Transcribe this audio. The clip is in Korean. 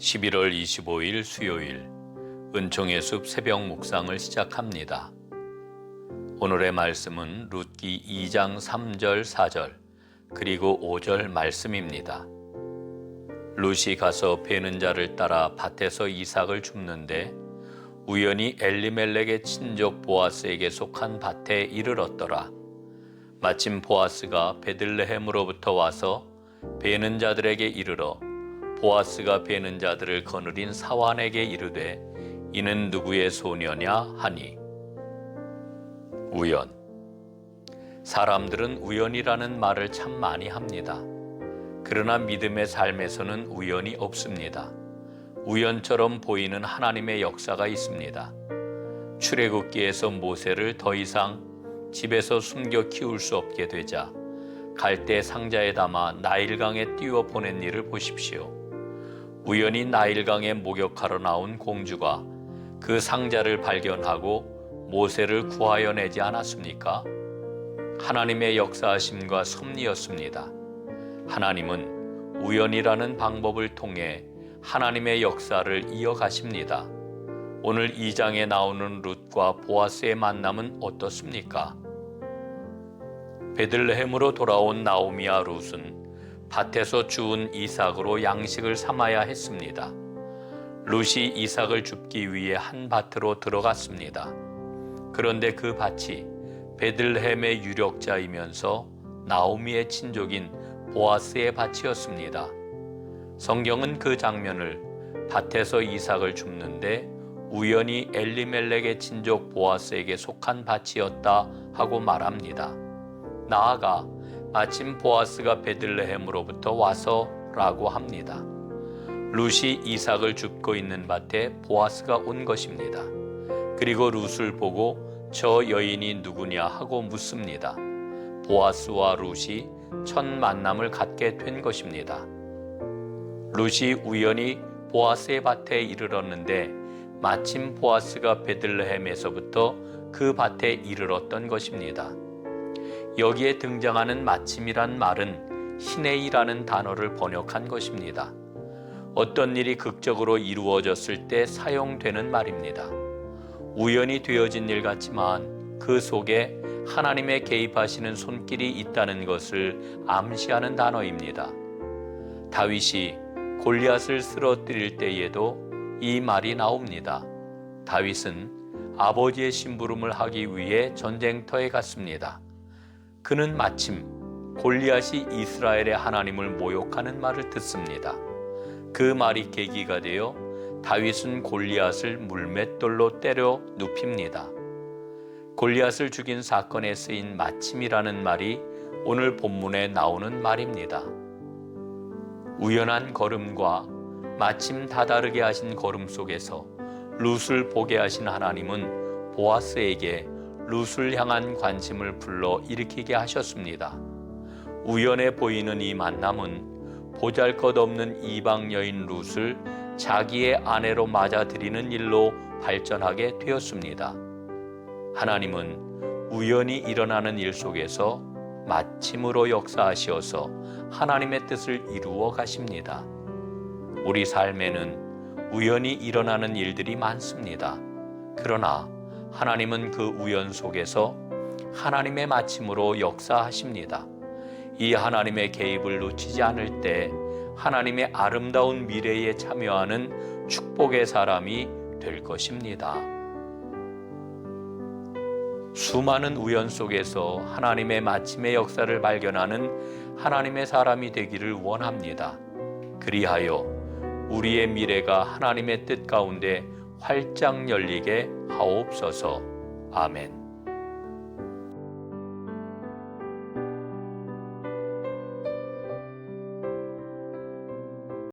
11월 25일 수요일 은총의 숲 새벽 묵상을 시작합니다. 오늘의 말씀은 룻기 2장 3절 4절 그리고 5절 말씀입니다. 룻이 가서 베는 자를 따라 밭에서 이삭을 줍는데 우연히 엘리멜렉의 친족 보아스에게 속한 밭에 이르렀더라. 마침 보아스가 베들레헴으로부터 와서 베는 자들에게 이르러 보아스가 베는 자들을 거느린 사환에게 이르되 이는 누구의 소녀냐 하니. 우연. 사람들은 우연이라는 말을 참 많이 합니다. 그러나 믿음의 삶에서는 우연이 없습니다. 우연처럼 보이는 하나님의 역사가 있습니다. 출애굽기에서 모세를 더 이상 집에서 숨겨 키울 수 없게 되자 갈대 상자에 담아 나일강에 띄워 보낸 일을 보십시오. 우연히 나일강에 목욕하러 나온 공주가 그 상자를 발견하고 모세를 구하여 내지 않았습니까? 하나님의 역사하심과 섭리였습니다. 하나님은 우연이라는 방법을 통해 하나님의 역사를 이어가십니다. 오늘 2장에 나오는 룻과 보아스의 만남은 어떻습니까? 베들레헴으로 돌아온 나오미와 룻은 밭에서 주운 이삭으로 양식을 삼아야 했습니다. 룻이 이삭을 줍기 위해 한 밭으로 들어갔습니다. 그런데 그 밭이 베들레헴의 유력자이면서 나오미의 친족인 보아스의 밭이었습니다. 성경은 그 장면을 밭에서 이삭을 줍는데 우연히 엘리멜렉의 친족 보아스에게 속한 밭이었다 하고 말합니다. 나아가 마침 보아스가 베들레헴으로부터 와서 라고 합니다. 룻이 이삭을 줍고 있는 밭에 보아스가 온 것입니다. 그리고 룻을 보고 저 여인이 누구냐 하고 묻습니다. 보아스와 룻이 첫 만남을 갖게 된 것입니다. 룻이 우연히 보아스의 밭에 이르렀는데 마침 보아스가 베들레헴에서부터 그 밭에 이르렀던 것입니다. 여기에 등장하는 마침이란 말은 히네이라는 단어를 번역한 것입니다. 어떤 일이 극적으로 이루어졌을 때 사용되는 말입니다. 우연히 되어진 일 같지만 그 속에 하나님의 개입하시는 손길이 있다는 것을 암시하는 단어입니다. 다윗이 골리앗을 쓰러뜨릴 때에도 이 말이 나옵니다. 다윗은 아버지의 심부름을 하기 위해 전쟁터에 갔습니다. 그는 마침 골리앗이 이스라엘의 하나님을 모욕하는 말을 듣습니다. 그 말이 계기가 되어 다윗은 골리앗을 물맷돌로 때려 눕힙니다. 골리앗을 죽인 사건에 쓰인 마침이라는 말이 오늘 본문에 나오는 말입니다. 우연한 걸음과 마침 다다르게 하신 걸음 속에서 룻을 보게 하신 하나님은 보아스에게 룻을 향한 관심을 불러 일으키게 하셨습니다. 우연해 보이는 이 만남은 보잘것없는 이방 여인 룻을 자기의 아내로 맞아들이는 일로 발전하게 되었습니다. 하나님은 우연히 일어나는 일 속에서 마침으로 역사하시어서 하나님의 뜻을 이루어 가십니다. 우리 삶에는 우연히 일어나는 일들이 많습니다. 그러나 하나님은 그 우연 속에서 하나님의 마침으로 역사하십니다. 이 하나님의 개입을 놓치지 않을 때 하나님의 아름다운 미래에 참여하는 축복의 사람이 될 것입니다. 수많은 우연 속에서 하나님의 마침의 역사를 발견하는 하나님의 사람이 되기를 원합니다. 그리하여 우리의 미래가 하나님의 뜻 가운데 활짝 열리게 하옵소서. 아멘.